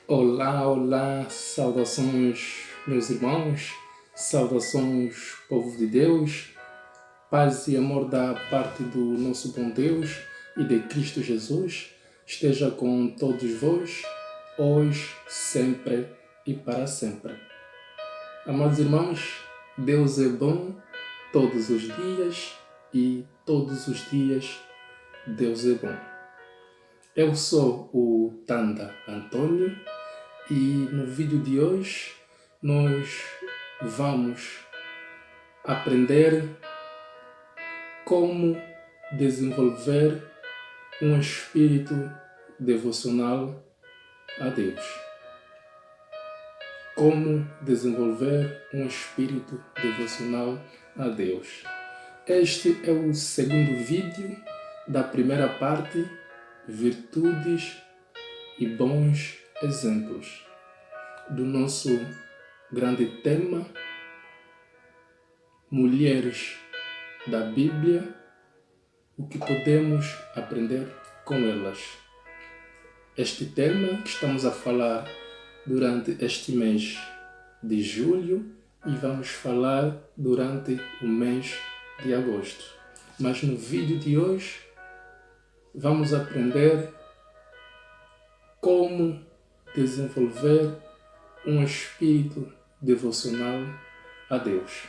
Olá, olá, saudações meus irmãos, saudações povo de Deus, paz e amor da parte do nosso bom Deus e de Cristo Jesus esteja com todos vós, hoje, sempre e para sempre. Amados irmãos, Deus é bom todos os dias e todos os dias Deus é bom. Eu sou o Tanda Antônio e no vídeo de hoje nós vamos aprender como desenvolver um espírito devocional a Deus. Como desenvolver um espírito devocional a Deus. Este é o segundo vídeo da primeira parte, virtudes e bons exemplos, do nosso grande tema, mulheres da Bíblia, o que podemos aprender com elas. Este tema que estamos a falar durante este mês de julho e vamos falar durante o mês de agosto. Mas no vídeo de hoje vamos aprender como desenvolver um espírito devocional a Deus.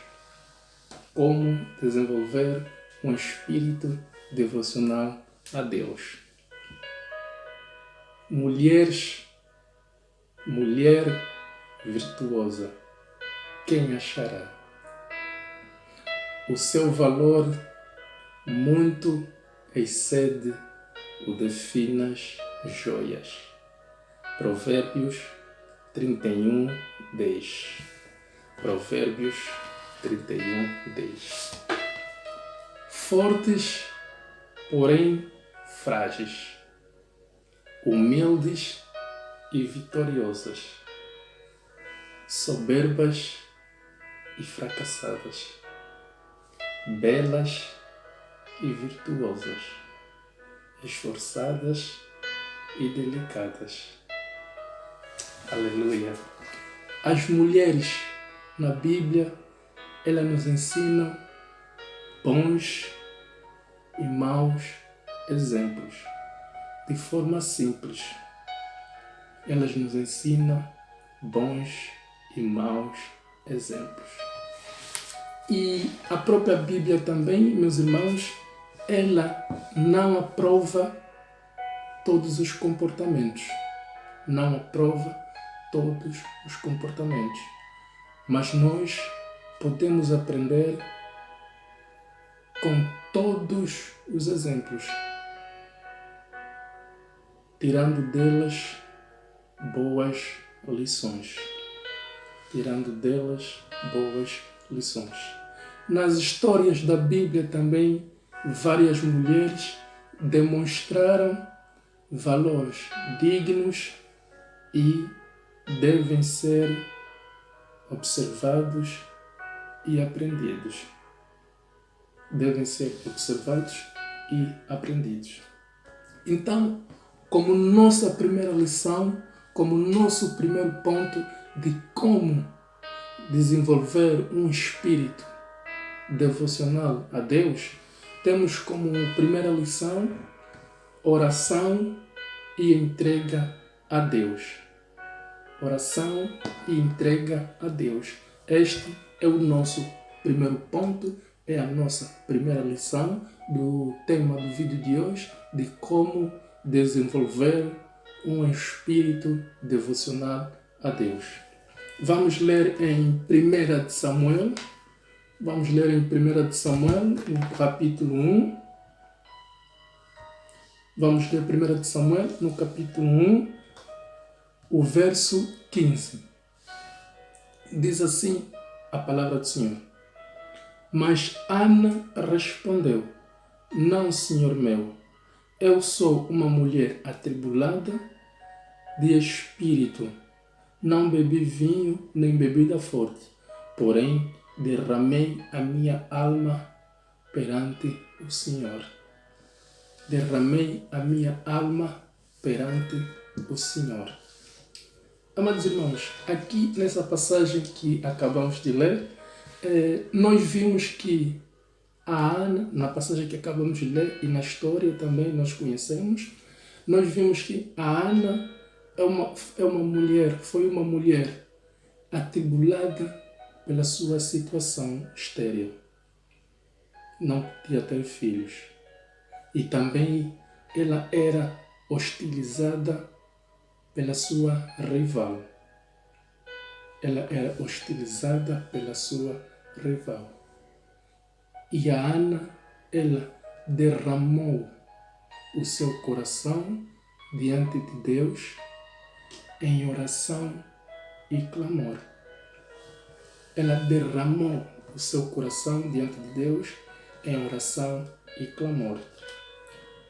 Como desenvolver um espírito devocional a Deus. Mulher virtuosa, quem achará? O seu valor muito excede o de finas joias. Provérbios 31:10. Provérbios 31:10. Fortes, porém frágeis. Humildes e vitoriosas. Soberbas e fracassadas. Belas e virtuosas. Esforçadas e delicadas. Aleluia! As mulheres na Bíblia, elas nos ensinam bons e maus exemplos, de forma simples. Elas nos ensinam bons e maus exemplos. E a própria Bíblia também, meus irmãos, ela não aprova todos os comportamentos. Não aprova todos os comportamentos. Mas nós podemos aprender com todos os exemplos, tirando delas boas lições. Tirando delas boas lições. Nas histórias da Bíblia também, várias mulheres demonstraram valores dignos e devem ser observados e aprendidos. Devem ser observados e aprendidos. Então, como nossa primeira lição, como nosso primeiro ponto de como desenvolver um espírito devocional a Deus, temos como primeira lição oração e entrega a Deus. Oração e entrega a Deus. Este é o nosso primeiro ponto, é a nossa primeira lição do tema do vídeo de hoje, de como desenvolver um espírito devocional a Deus. Vamos ler em 1 Samuel. Vamos ler em 1 Samuel, no capítulo 1. Vamos ler 1 Samuel, no capítulo 1, o verso 15. Diz assim a palavra do Senhor. Mas Ana respondeu: Não, Senhor meu, eu sou uma mulher atribulada de espírito. Não bebi vinho nem bebida forte, porém derramei a minha alma perante o Senhor. Derramei a minha alma perante o Senhor. Amados irmãos, aqui nessa passagem que acabamos de ler, nós vimos que a Ana, na passagem que acabamos de ler e na história também nós conhecemos, nós vimos que a Ana foi uma mulher atribulada pela sua situação estéril. Não podia ter filhos. E também ela era hostilizada pela sua rival. Ela era hostilizada pela sua rival. E a Ana, ela derramou o seu coração diante de Deus em oração e clamor. Ela derramou o seu coração diante de Deus em oração e clamor.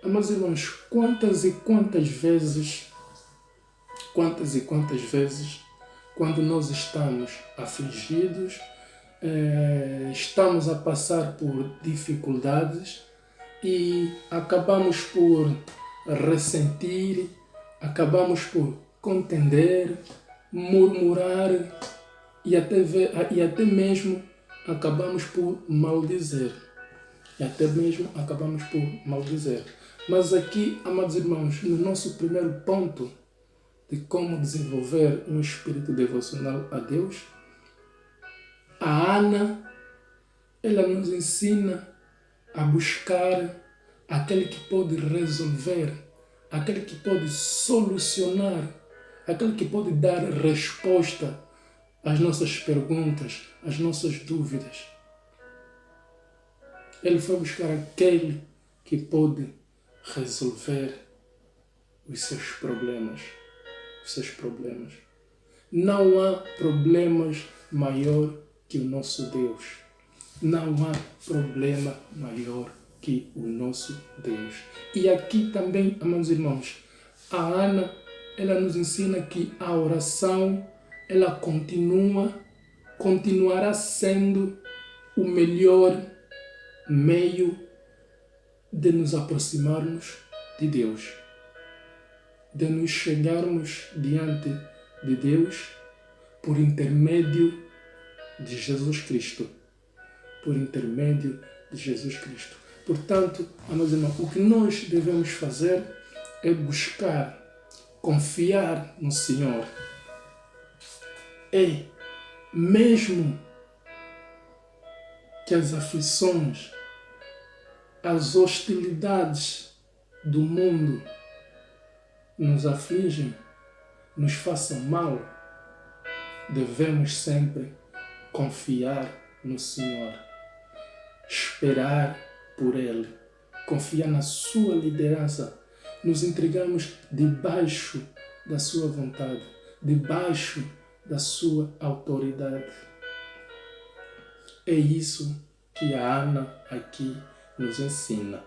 Amados irmãos, quantas e quantas vezes, quando nós estamos afligidos, estamos a passar por dificuldades e acabamos por ressentir, acabamos por contender, murmurar e até mesmo acabamos por maldizer. Mas aqui, amados irmãos, no nosso primeiro ponto de como desenvolver um espírito devocional a Deus, a Ana, ela nos ensina a buscar aquele que pode resolver, aquele que pode solucionar, aquele que pode dar resposta às nossas perguntas, às nossas dúvidas. Ele foi buscar aquele que pode resolver os seus problemas. Não há problemas maior que o nosso Deus. Não há problema maior que o nosso Deus. E aqui também, amados irmãos, a Ana, ela nos ensina que a oração, ela continuará sendo o melhor meio de nos aproximarmos de Deus, de nos chegarmos diante de Deus por intermédio de Jesus Cristo. Portanto, amados irmãos, o que nós devemos fazer é buscar, confiar no Senhor. E mesmo que as aflições, as hostilidades do mundo nos afligem, nos façam mal, devemos sempre confiar no Senhor, esperar por Ele, confiar na sua liderança, nos entregarmos debaixo da sua vontade, debaixo da sua autoridade. É isso que a Ana aqui nos ensina.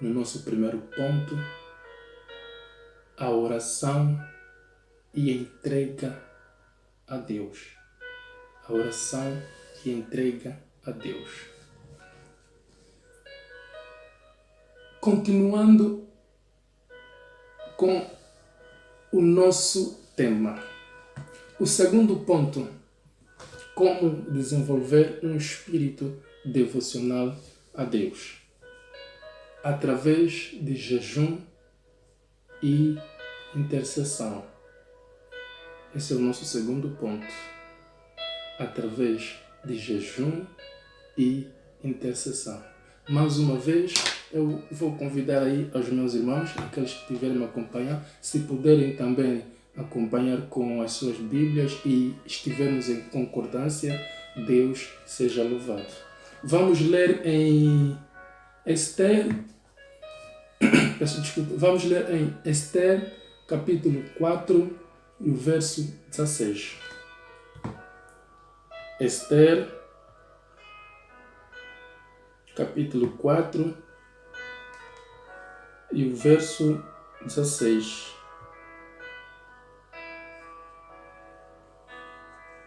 No nosso primeiro ponto, a oração e entrega a Deus. A oração e entrega a Deus. Continuando com o nosso tema. O segundo ponto, como desenvolver um espírito devocional a Deus. Através de jejum e intercessão. Esse é o nosso segundo ponto. Através de jejum e intercessão. Mais uma vez, eu vou convidar aí aos meus irmãos, aqueles que estiverem me acompanhar, se puderem também acompanhar com as suas Bíblias e estivermos em concordância, Deus seja louvado. Vamos ler em Vamos ler em Esther, capítulo 4, e o verso 16. Esther, capítulo 4, e o verso 16.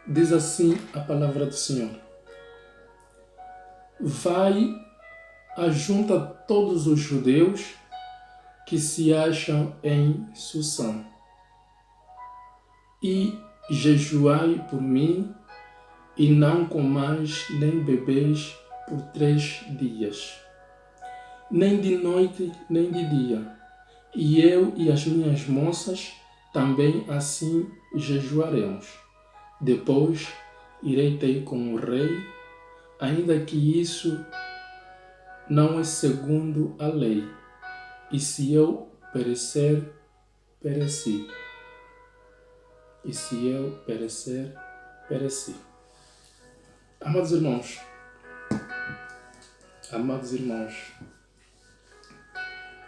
Diz assim a palavra do Senhor: vai, ajunta todos os judeus que se acham em Susã e jejuai por mim, e não comais nem bebês por 3 dias, nem de noite nem de dia. E eu e as minhas moças também assim jejuaremos. Depois irei ter com o rei, ainda que isso não é segundo a lei. E se eu perecer, pereci. E se eu perecer, pereci. Amados irmãos,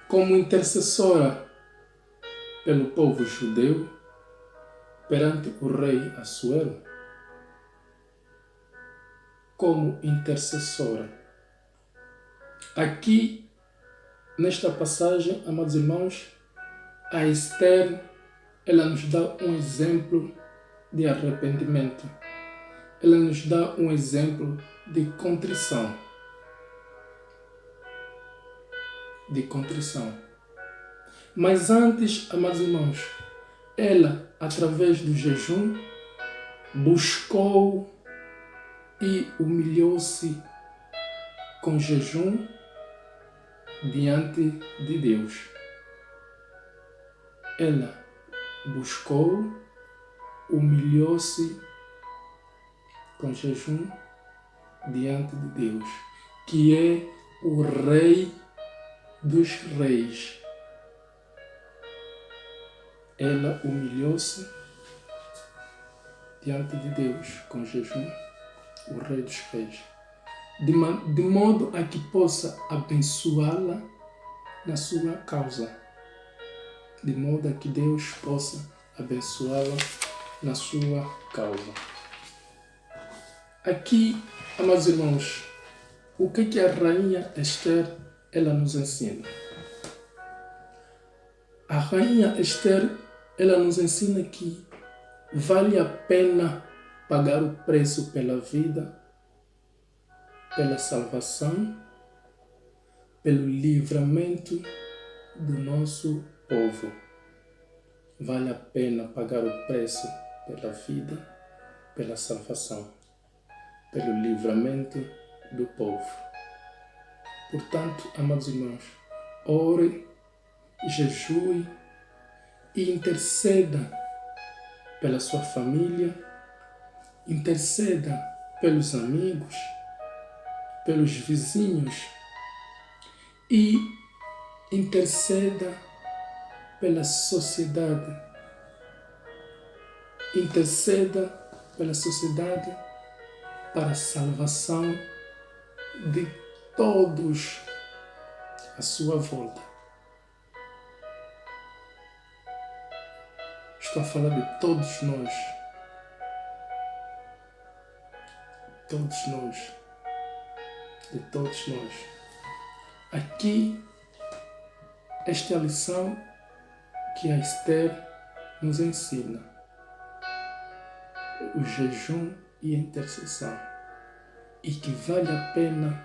como intercessora pelo povo judeu perante o rei Assuero, como intercessora. Aqui, nesta passagem, amados irmãos, a Esther, ela nos dá um exemplo de arrependimento. Ela nos dá um exemplo de contrição. Mas antes, amados irmãos, ela, através do jejum, buscou e humilhou-se com jejum diante de Deus. Ela buscou, humilhou-se com jejum diante de Deus, que é o Rei dos Reis. Ela humilhou-se diante de Deus com jejum, o Rei dos Reis, de modo a que possa abençoá-la na sua causa. De modo a que Deus possa abençoá-la na sua causa. Aqui, amados irmãos, o que a rainha Esther ela nos ensina? A rainha Esther ela nos ensina que vale a pena pagar o preço pela vida, pela salvação, pelo livramento do nosso povo. Vale a pena pagar o preço pela vida, pela salvação, pelo livramento do povo. Portanto, amados irmãos, ore, jejue e interceda pela sua família, interceda pelos amigos, pelos vizinhos e interceda pela sociedade. Interceda pela sociedade para a salvação de todos à sua volta. Estou a falar de todos nós. De todos nós. Aqui, esta é a lição que a Esther nos ensina. O jejum e a intercessão. E que vale a pena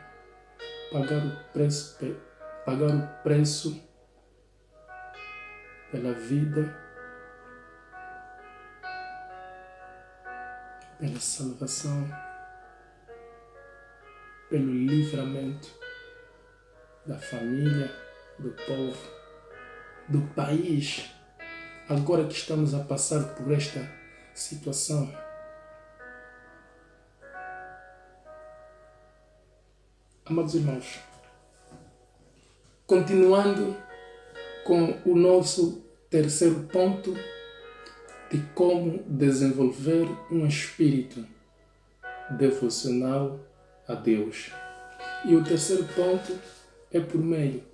pagar o preço pela vida, pela salvação, pelo livramento da família, do povo, do país, agora que estamos a passar por esta situação. Amados irmãos, continuando com o nosso terceiro ponto de como desenvolver um espírito devocional a Deus. E o terceiro ponto é por meio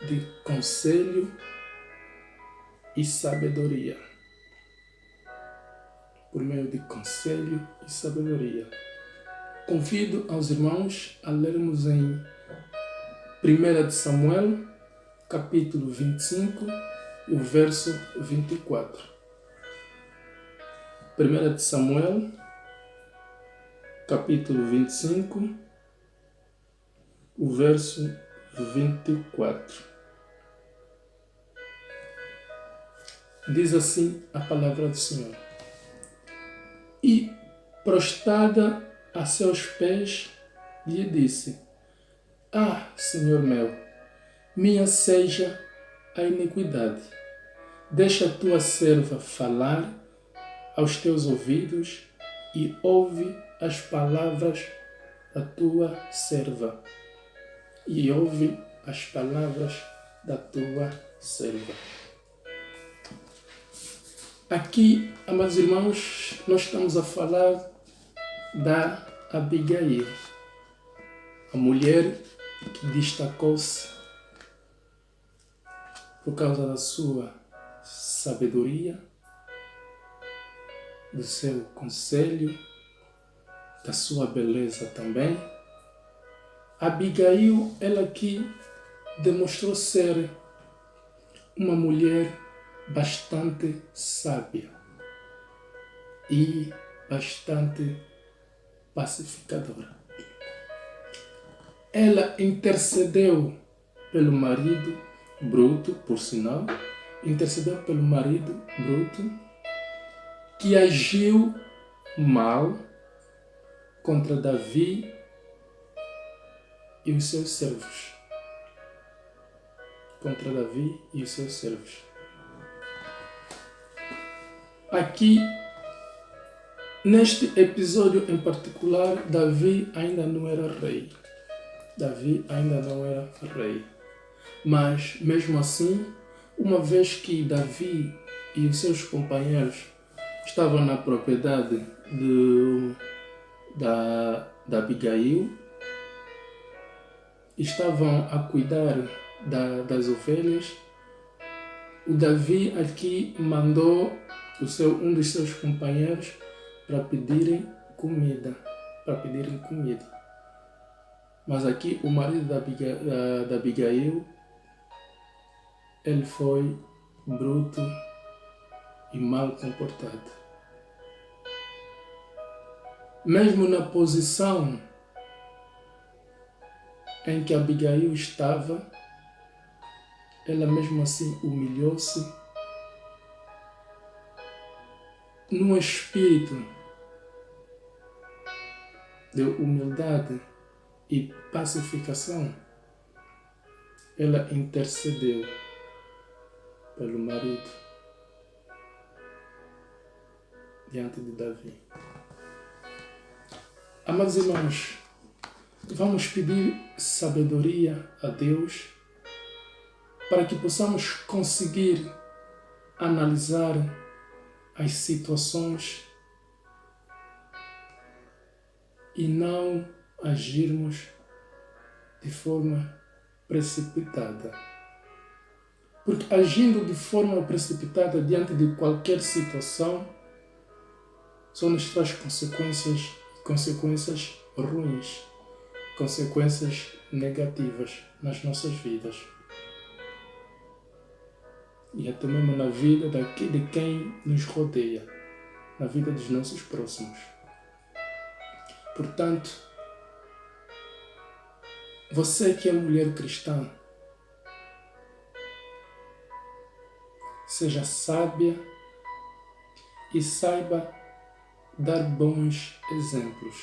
de conselho e sabedoria. Por meio de conselho e sabedoria. Convido aos irmãos a lermos em 1 de Samuel, capítulo 25, e o verso 24. 1 de Samuel, capítulo 25, o verso 24. Diz assim a palavra do Senhor. e, prostrada a seus pés, lhe disse: Ah, Senhor meu, minha seja a iniquidade. Deixa a tua serva falar aos teus ouvidos e ouve as palavras da tua serva. E ouve as palavras da tua serva. Aqui, amados irmãos, nós estamos a falar da Abigail, a mulher que destacou-se por causa da sua sabedoria, do seu conselho, da sua beleza também. Abigail, ela aqui demonstrou ser uma mulher bastante sábia e bastante pacificadora. Ela intercedeu pelo marido bruto, por sinal, intercedeu pelo marido bruto que agiu mal contra Davi e os seus servos. Contra Davi e os seus servos. Aqui, neste episódio em particular, Davi ainda não era rei. Davi ainda não era rei. Mas, mesmo assim, uma vez que Davi e os seus companheiros estavam na propriedade da Abigail, estavam a cuidar das ovelhas, o Davi aqui mandou um dos seus companheiros para pedirem comida. Mas aqui o marido da Abigail, ele foi bruto e mal comportado. Mesmo na posição em que Abigail estava, ela mesmo assim humilhou-se num espírito de humildade e pacificação. Ela intercedeu pelo marido diante de Davi. Amados irmãos, vamos pedir sabedoria a Deus para que possamos conseguir analisar as situações e não agirmos de forma precipitada. Porque agindo de forma precipitada diante de qualquer situação só nos traz consequências ruins, consequências negativas nas nossas vidas. E até mesmo na vida de quem nos rodeia, na vida dos nossos próximos. Portanto, você que é mulher cristã, seja sábia e saiba dar bons exemplos.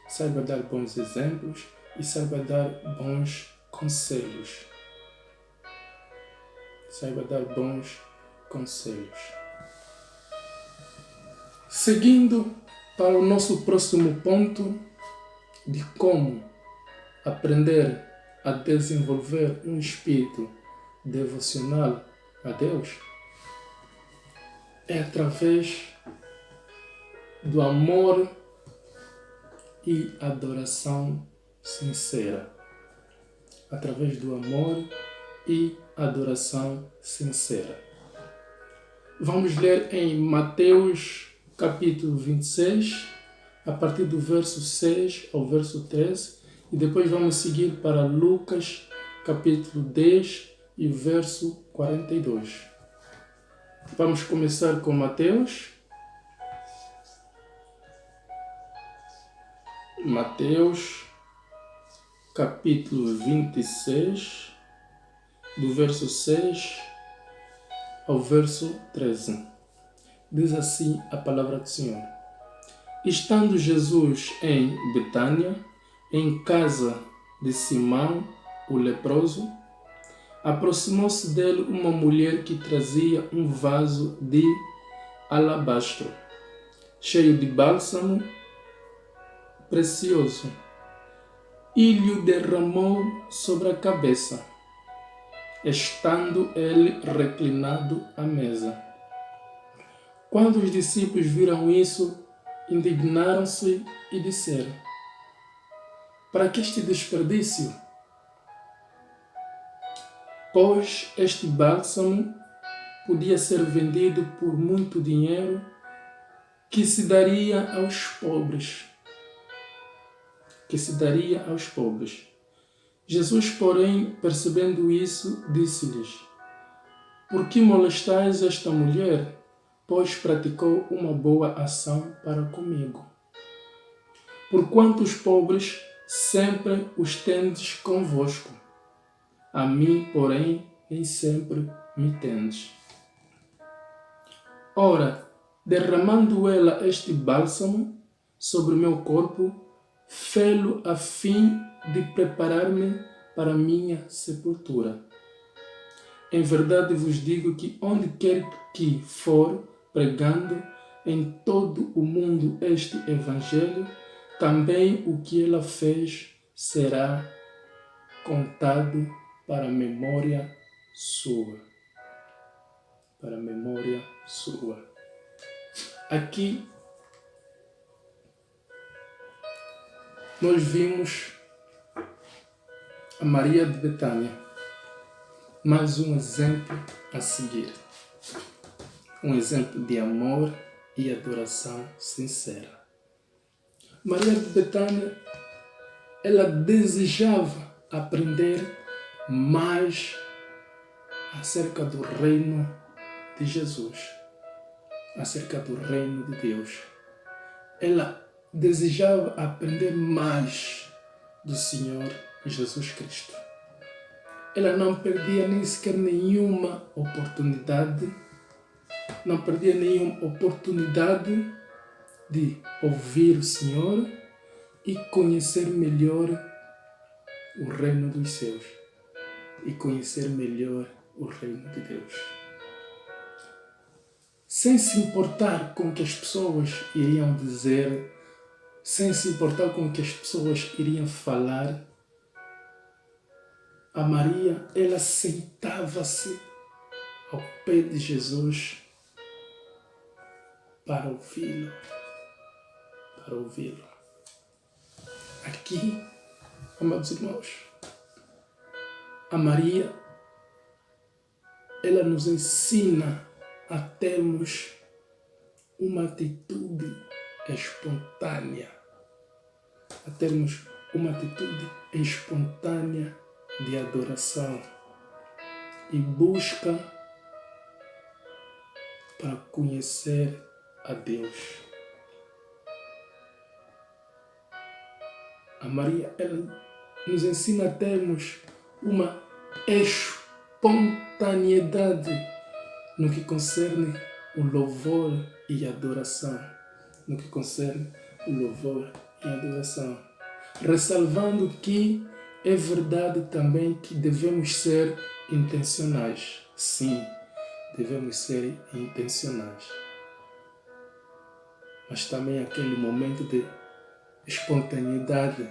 Saiba dar bons exemplos e saiba dar bons conselhos. Saiba dar bons conselhos. Seguindo para o nosso próximo ponto de como aprender a desenvolver um espírito devocional a Deus, é através do amor e adoração sincera. Através do amor e adoração sincera. Vamos ler em Mateus capítulo 26, a partir do verso 6 ao verso 13, e depois vamos seguir para Lucas capítulo 10 e o verso 42. Vamos começar com Mateus. Mateus capítulo 26, do verso 6 ao verso 13. Diz assim a palavra do Senhor. Estando Jesus em Betânia, em casa de Simão, o leproso, aproximou-se dele uma mulher que trazia um vaso de alabastro, cheio de bálsamo precioso, e lhe derramou sobre a cabeça, estando ele reclinado à mesa. Quando os discípulos viram isso, indignaram-se e disseram: para que este desperdício? Pois este bálsamo podia ser vendido por muito dinheiro que se daria aos pobres. Jesus, porém, percebendo isso, disse-lhes: por que molestais esta mulher? Pois praticou uma boa ação para comigo. Porquanto os pobres sempre os tendes convosco, a mim, porém, nem sempre me tendes. Ora, derramando ela este bálsamo sobre o meu corpo, fê-lo a fim de preparar-me para a minha sepultura. Em verdade vos digo que onde quer que for pregando em todo o mundo este evangelho, também o que ela fez será contado para a memória sua. Para a memória sua. Aqui nós vimos a Maria de Betânia. Mais um exemplo a seguir. Um exemplo de amor e adoração sincera. Maria de Betânia, ela desejava aprender mais acerca do reino de Jesus, acerca do reino de Deus. Ela desejava aprender mais do Senhor Jesus Cristo. Ela não perdia nem sequer nenhuma oportunidade, de ouvir o Senhor e conhecer melhor o reino dos céus e conhecer melhor o reino de Deus. Sem se importar com o que as pessoas iriam dizer, sem se importar com o que as pessoas iriam falar, a Maria, ela sentava-se ao pé de Jesus para ouvi-lo. Aqui, amados irmãos, a Maria, ela nos ensina a termos uma atitude espontânea, de adoração e busca para conhecer a Deus. A Maria, ela nos ensina a termos uma espontaneidade no que concerne o louvor e a adoração. Ressalvando que é verdade também que devemos ser intencionais. Sim, devemos ser intencionais. Mas também aquele momento de espontaneidade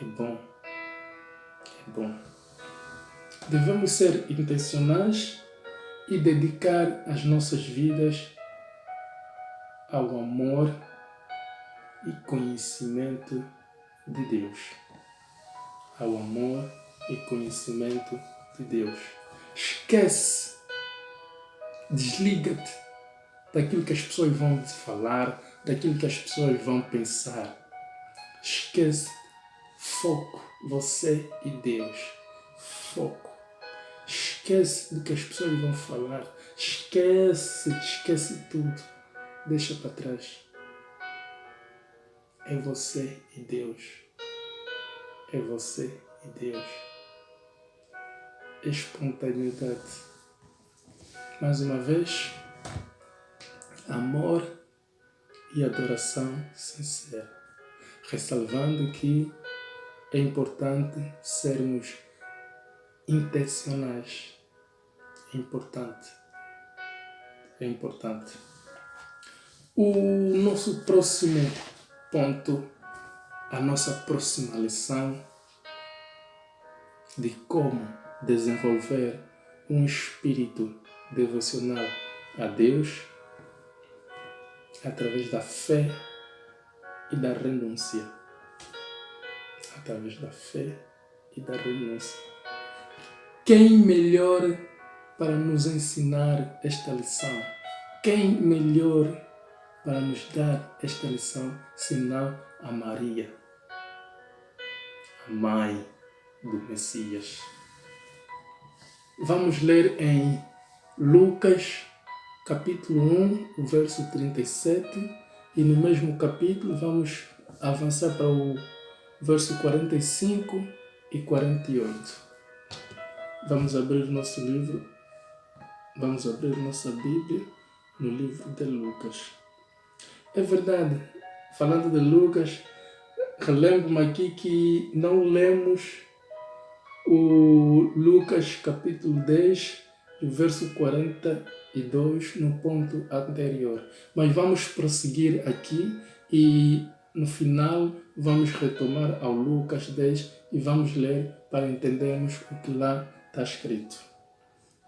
é bom. Devemos ser intencionais e dedicar as nossas vidas ao amor e conhecimento de Deus. Esquece, desliga-te daquilo que as pessoas vão te falar, daquilo que as pessoas vão pensar. Esquece, foco, você e Deus. Foco. Esquece do que as pessoas vão falar. Esquece tudo. Deixa para trás. É você e Deus. Espontaneidade. Mais uma vez, amor e adoração sincera, ressalvando que é importante sermos intencionais. É importante. O nosso próximo ponto, a nossa próxima lição de como desenvolver um espírito devocional a Deus através da fé e da renúncia. Através da fé e da renúncia. Quem melhor para nos ensinar esta lição? Quem melhor para nos dar esta lição senão a Maria, a mãe do Messias? Vamos ler em Lucas, capítulo 1, o verso 37, e no mesmo capítulo vamos avançar para o verso 45 e 48. Vamos abrir nosso livro, vamos abrir nossa Bíblia no livro de Lucas. É verdade, falando de Lucas, relembro-me aqui que não lemos o Lucas capítulo 10, verso 42 no ponto anterior. Mas vamos prosseguir aqui e no final vamos retomar ao Lucas 10 e vamos ler para entendermos o que lá está escrito.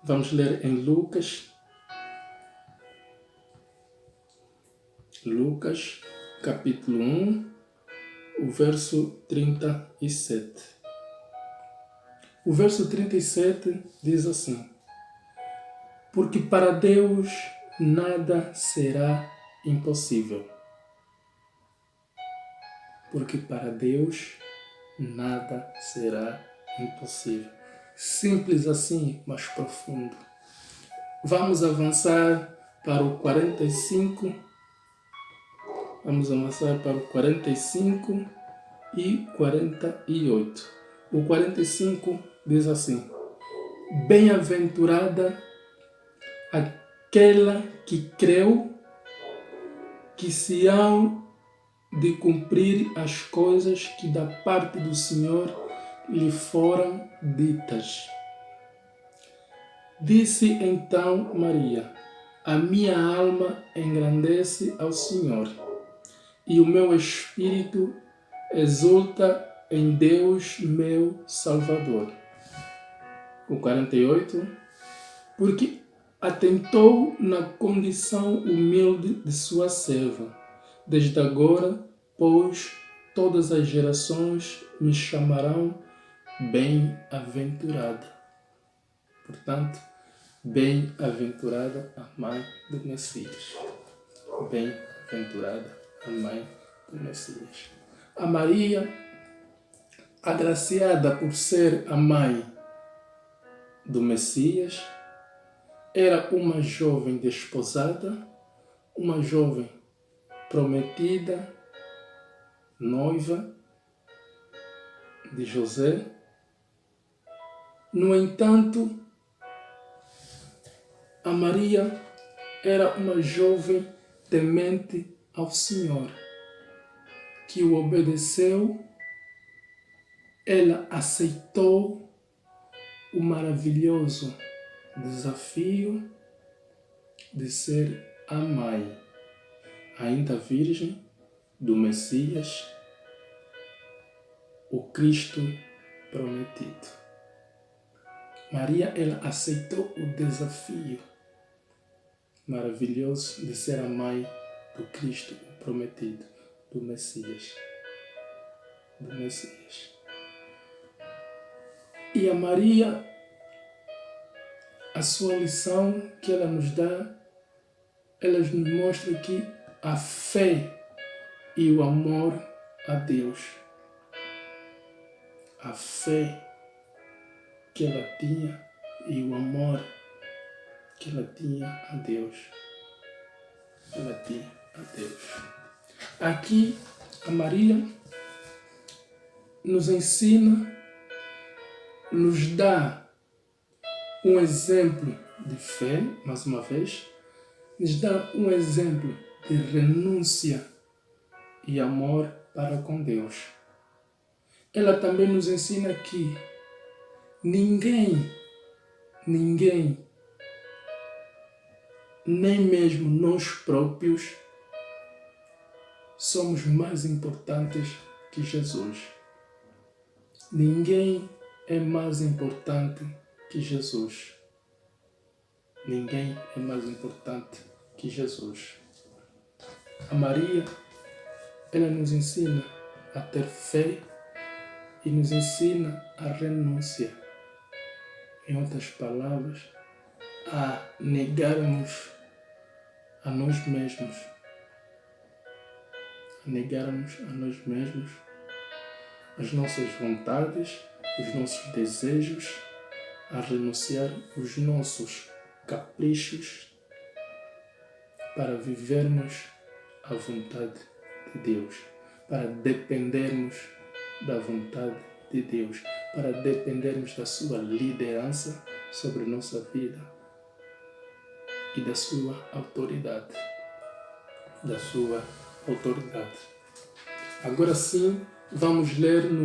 Vamos ler em Lucas capítulo 1, o verso 37. O verso 37 diz assim: porque para Deus nada será impossível. Porque para Deus nada será impossível. Simples assim, mas profundo. Vamos avançar para o 45. Vamos avançar para o 45 e 48. O 45 diz assim: bem-aventurada aquela que creu que se hão de cumprir as coisas que da parte do Senhor lhe foram ditas. Disse então Maria: a minha alma engrandece ao Senhor, e o meu espírito exulta em Deus meu Salvador. O 48, porque atentou na condição humilde de sua serva. Desde agora, pois, todas as gerações me chamarão bem-aventurada. Portanto, bem-aventurada a mãe do Messias. Bem-aventurada a mãe do Messias. A Maria, agraciada por ser a mãe do Messias, era uma jovem desposada, uma jovem prometida, noiva de José. No entanto, a Maria era uma jovem temente ao Senhor, que o obedeceu. Ela aceitou o maravilhoso desafio de ser a mãe, ainda virgem, do Messias, o Cristo prometido. Maria, ela aceitou o desafio maravilhoso de ser a mãe do Cristo prometido, do Messias. E a Maria, a sua lição que ela nos dá, ela nos mostra que a fé e o amor a Deus, a fé que ela tinha e o amor que ela tinha a Deus. Aqui, a Maria nos ensina, nos dá um exemplo de fé, mais uma vez, nos dá um exemplo de renúncia e amor para com Deus. Ela também nos ensina que ninguém, nem mesmo nós próprios, somos mais importantes que Jesus. Ninguém é mais importante que Jesus. Ninguém é mais importante que Jesus. A Maria, ela nos ensina a ter fé e nos ensina a renúncia. Em outras palavras, a negarmos a nós mesmos. A negarmos a nós mesmos as nossas vontades, os nossos desejos, a renunciar os nossos caprichos para vivermos a vontade de Deus, para dependermos da vontade de Deus, para dependermos da sua liderança sobre nossa vida e da sua autoridade. Agora sim, vamos ler no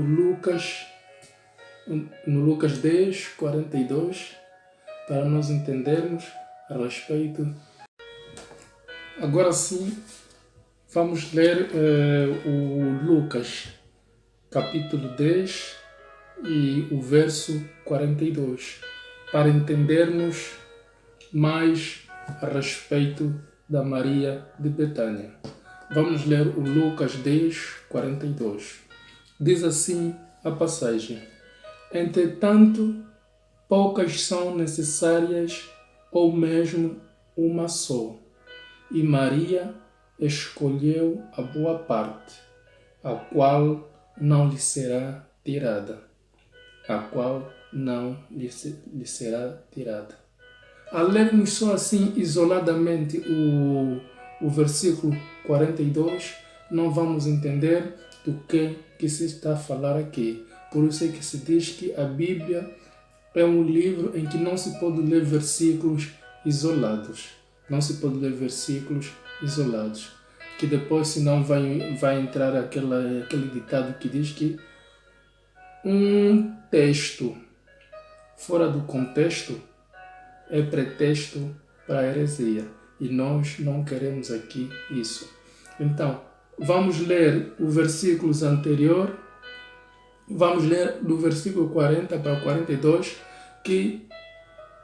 Lucas 10, 42, para nós entendermos a respeito. Agora sim, vamos ler o Lucas, capítulo 10 e o verso 42, para entendermos mais a respeito da Maria de Betânia. Vamos ler o Lucas 10, 42. Diz assim a passagem: Entretanto, poucas são necessárias, ou mesmo uma só, e Maria escolheu a boa parte, a qual não lhe será tirada. Ao lermos só assim isoladamente o versículo 42, não vamos entender do que se está a falar aqui. Por isso é que se diz que a Bíblia é um livro em que não se pode ler versículos isolados. Que depois, senão, vai entrar aquele ditado que diz que um texto fora do contexto é pretexto para a heresia. E nós não queremos aqui isso. Então, vamos ler o versículo anterior. Vamos ler do versículo 40 para o 42, que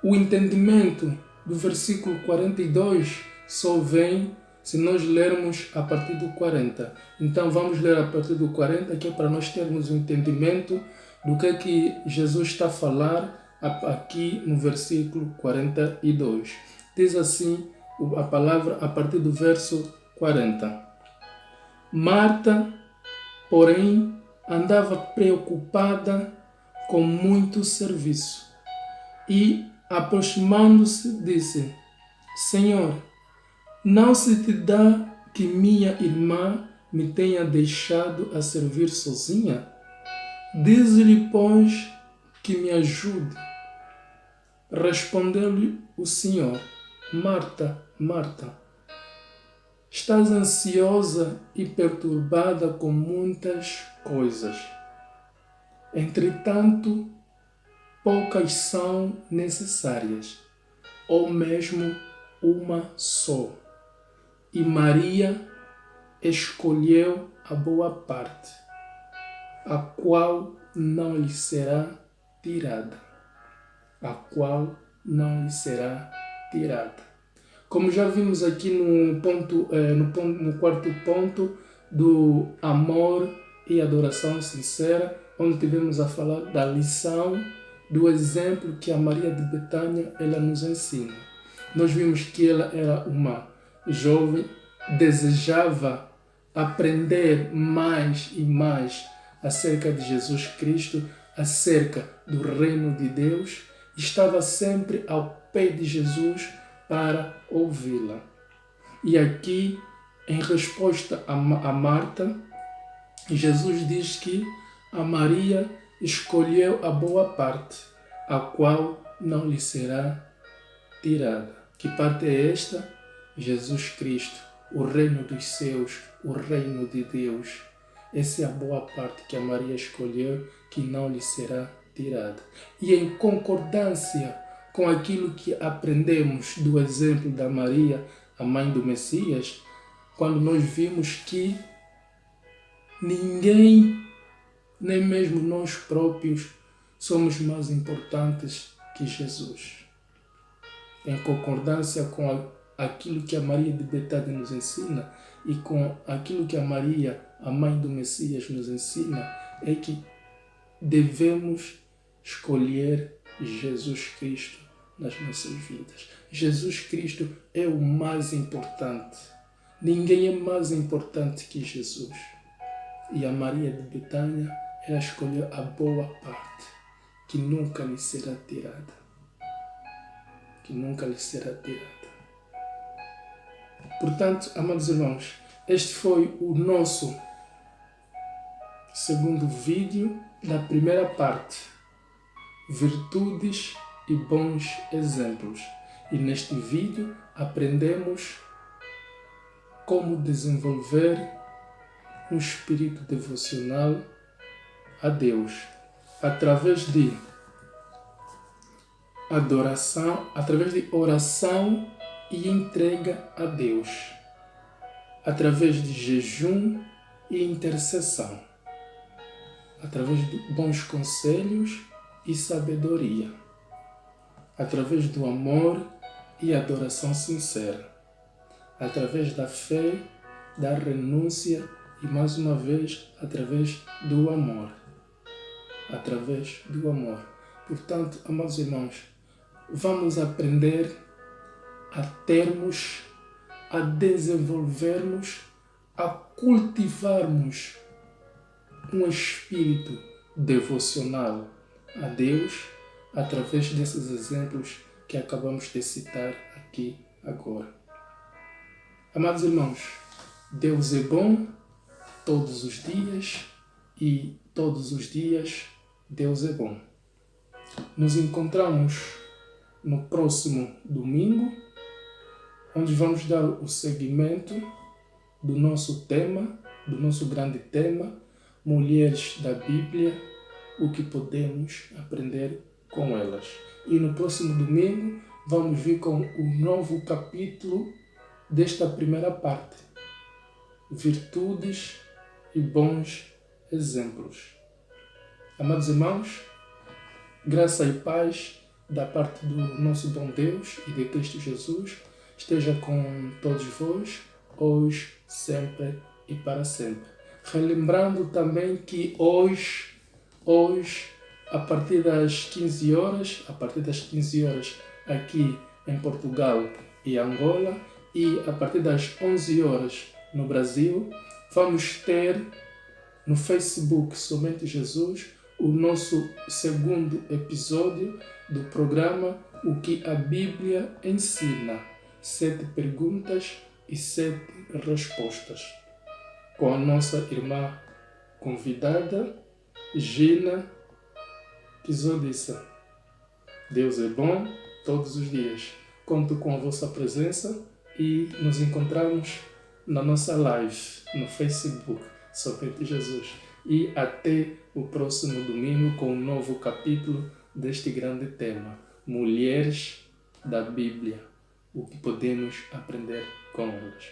o entendimento do versículo 42 só vem se nós lermos a partir do 40. Então vamos ler a partir do 40, que é para nós termos um entendimento do que Jesus está a falar aqui no versículo 42. Diz assim a palavra a partir do verso 40. Marta, porém, andava preocupada com muito serviço e, aproximando-se, disse: Senhor, não se te dá que minha irmã me tenha deixado a servir sozinha? Diz-lhe, pois, que me ajude. Respondeu-lhe o Senhor: Marta, Marta, estás ansiosa e perturbada com muitas coisas. Entretanto, poucas são necessárias, ou mesmo uma só. E Maria escolheu a boa parte, a qual não lhe será tirada. Como já vimos aqui no quarto ponto do amor e adoração sincera, onde tivemos a falar da lição, do exemplo que a Maria de Betânia ela nos ensina. Nós vimos que ela era uma jovem, desejava aprender mais e mais acerca de Jesus Cristo, acerca do reino de Deus, estava sempre ao pé de Jesus para ouvi-la. E aqui, em resposta a Marta, Jesus diz que a Maria escolheu a boa parte, a qual não lhe será tirada. Que parte é esta? Jesus Cristo, o reino dos céus, o reino de Deus. Essa é a boa parte que a Maria escolheu, que não lhe será tirada. E em concordância com aquilo que aprendemos do exemplo da Maria, a mãe do Messias, quando nós vimos que ninguém, nem mesmo nós próprios, somos mais importantes que Jesus. Em concordância com aquilo que a Maria de Betânia nos ensina e com aquilo que a Maria, a mãe do Messias, nos ensina, é que devemos escolher Jesus Cristo nas nossas vidas. Jesus Cristo é o mais importante. Ninguém é mais importante que Jesus. E a Maria de Betânia, ela escolheu a boa parte, que nunca lhe será tirada. Que nunca lhe será tirada. Portanto, amados irmãos, este foi o nosso segundo vídeo da primeira parte, virtudes e bons exemplos. E neste vídeo aprendemos como desenvolver um espírito devocional a Deus através de adoração, através de oração e entrega a Deus, através de jejum e intercessão, através de bons conselhos e sabedoria, através do amor e adoração sincera, através da fé, da renúncia e, mais uma vez, através do amor. Através do amor. Portanto, amados irmãos, vamos aprender a termos, a desenvolvermos, a cultivarmos um espírito devocional a Deus através desses exemplos que acabamos de citar aqui agora. Amados irmãos, Deus é bom todos os dias e todos os dias Deus é bom. Nos encontramos no próximo domingo, onde vamos dar o seguimento do nosso tema, do nosso grande tema, Mulheres da Bíblia, o que podemos aprender com elas. E no próximo domingo vamos vir com o novo capítulo desta primeira parte, virtudes e bons exemplos. Amados irmãos, graça e paz da parte do nosso bom Deus e de Cristo Jesus esteja com todos vós, hoje, sempre e para sempre. Relembrando também que hoje, a partir das 15 horas aqui em Portugal e Angola, e a partir das 11 horas no Brasil, vamos ter no Facebook Somente Jesus o nosso segundo episódio do programa O que a Bíblia ensina. 7 perguntas e 7 respostas. Com a nossa irmã convidada, Gina Kizodissa. Deus é bom todos os dias. Conto com a vossa presença e nos encontramos na nossa live no Facebook, Somente Jesus. E até o próximo domingo com um novo capítulo deste grande tema, Mulheres da Bíblia, o que podemos aprender com elas.